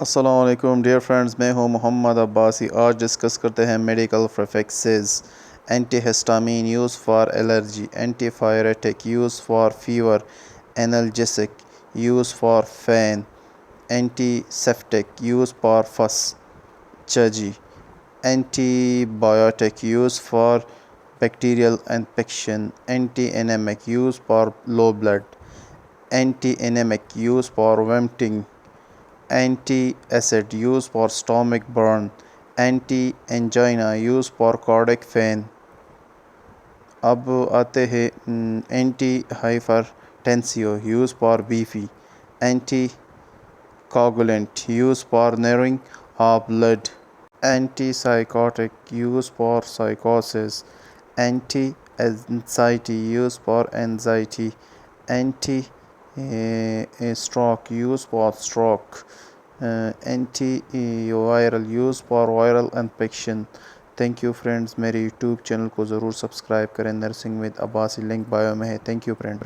अस्सलाम वालेकुम dear friends, मैं हूं मोहम्मद अब्बासी। आज डिस्कस करते हैं medical prefixes. Antihistamine use for allergy, antipyretic use for fever, analgesic use for pain, antiseptic use for फस चजी, antibiotic used for bacterial infection, anti-anemic used for low blood, anti-anemic used for vomiting, anti-acid used for stomach burn, anti-angina used for cardiac pain। अब आते हैं anti hypertensive use for BP, anti coagulant used for narrowing of blood, antipsychotic used for psychosis, anti-anxiety used for anxiety, anti-stroke used for stroke, antiviral used for viral infection। Thank you friends, मेरे YouTube channel को ज़रूर subscribe करें। Nursing with Abbasi link bio में है। Thank you friend.